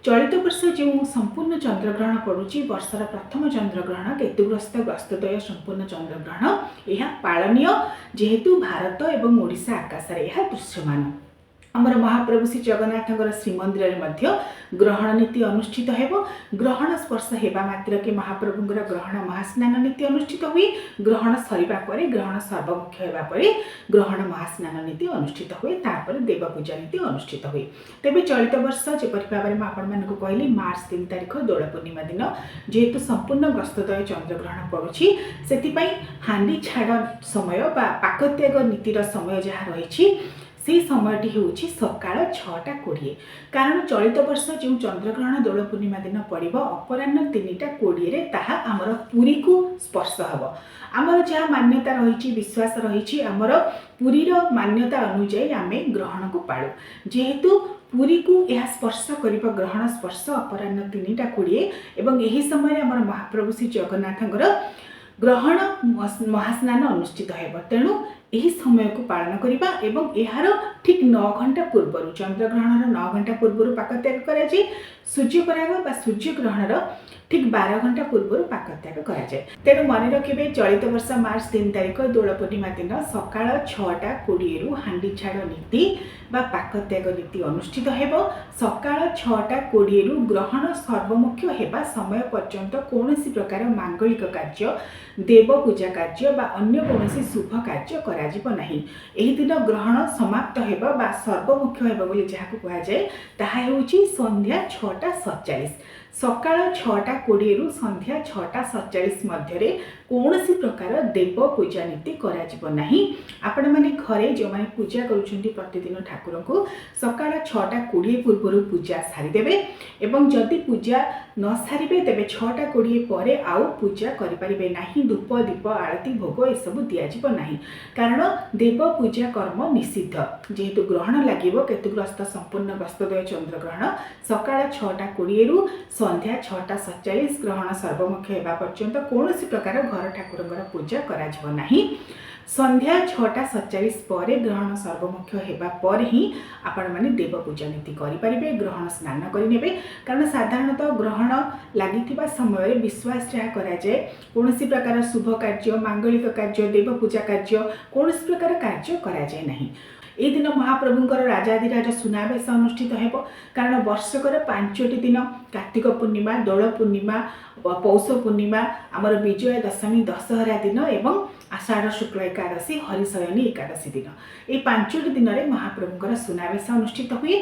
चलित वर्ष जो संपूर्ण चंद्रग्रहण पड़ुछि वर्षर प्रथम चंद्रग्रहण केतुग्रस्त ग्रस्तद्वय संपूर्ण चंद्रग्रहण यह पालनीय जेहेतु भारत एवं ओडिशा आकाश यह दृश्यमान। आमर महाप्रभु श्री जगन्नाथ श्रीमंदिर में ग्रहण नीति अनुष्ठित हो। ग्रहण स्पर्श होगा मात्रके महाप्रभुंर ग्रहण महास्नान नीति अनुष्ठित हुए। ग्रहण सरिबा परे ग्रहण सर्वमुख्य होगा परे ग्रहण महास्नान नीति अनुष्ठित हुए। तापर देवपूजा नीति अनुष्ठित हुए। तेबे चलित वर्ष जेपरि भाव में आपण कहली मार्च 3 तारिख दोल पूर्णिमा दिन जेहेतु संपूर्ण ग्रस्तद्वय चंद्रग्रहण पड़ुछि से हांडी छाड़ समय बा पाकत्याग नीतिर समय जहाँ रही से समयटी हूँ सकाळ 6:20। कारण चलित वर्ष जो चंद्रग्रहण दोल पूर्णिमा दिन पड़ अपराह्न 3:20 ताहा आमर पुरी को स्पर्श हम। आमर जहाँ मान्यता रही विश्वास रही आमर पुरीर मान्यता अनुଯାୟୀ आम ग्रहण को पालू। जेहेतु पुरी को यह स्पर्श कर ग्रहण स्पर्श अपराह्न 3:20 एवं यही समय आमर महाप्रभु श्री जगन्नाथ ग्रहण महास्नान अनुष्ठित हो। तेणु यही समय को पालन करवा एवं यार ठीक 9 घंटा पूर्व चंद्रग्रहण 9 घंटा पूर्व पाकत्याग कर सूर्यपराग बा सूर्यग्रहण ठीक 12 घंटा पूर्व पाकत्याग कराए। तेणु मन रखिए चलित वर्ष मार्च 3 तारिख दोल पूर्णिमा दिन सकाळ 6:20 हांडी छाड़ नीति बा पाकत्याग नीति अनुष्ठित हो। सकाळ 6:20 ग्रहण सर्वमुख्य होगा समय पर्यंत कौन प्रकार मांगलिक कार्य देवपूजा कार्य बा अन्य कौन शुभ कार्य करा नहीं। एही दिन ग्रहण समाप्त होगा बा सर्वमुख्य होगा बोली जहाँ कहुए ताहा हेउछि संध्या 6:47। सकाळ 6:20 संध्या 6:47 मध्य कौन प्रकार देव पूजा नीति करा नहीं। आपण मैंने घरे जो मैंने पूजा करुछंती प्रतिदिन ठाकुर को सकाळ 6:20 पूर्व पूजा सारीदेवे एवं जदि पूजा न सारे तेरे 6:20 पर आउ पूजा करें ना। धूप दीप आरती भोग ये सब दिज्व ना कारण देव पूजा कर्म निषिद्ध। जेहेतु ग्रहण लगे केतुग्रस्त संपूर्ण ग्रस्तद्वय चंद्रग्रहण सकाळ 6:20 संध्या 6:47 ग्रहण सर्वमुख्य होगा पर्यंत कौन प्रकार घर ठाकुर पूजा करा नहीं। संध्या 6:47 पर ग्रहण सर्वमुख्य होगा पर ही आपण मैंने देव पूजा नीति करेंगे ग्रहण स्नान करेंगे। कारण साधारणतः ग्रहण लगी समय विश्वास जहाँ कराए कौन प्रकार शुभ कार्य मांगलिक कार्य देव पूजा कार्य कौन प्रकार कार्य कराए नहीं। ए दिन महाप्रभुंकर राजाधिराज सुनावेश अनुष्ठित हो। कारण वर्षकर 5टी दिन कार्तिक पूर्णिमा दोल पूर्णिमा पौष पूर्णिमा आमर विजया दशमी दशहरा दिन एवं आषाढ़ शुक्ल एकादशी हरिशयनी एकादशी दिन ये 5टी दिन में महाप्रभुंकर सुनावेश अनुष्ठित हुए।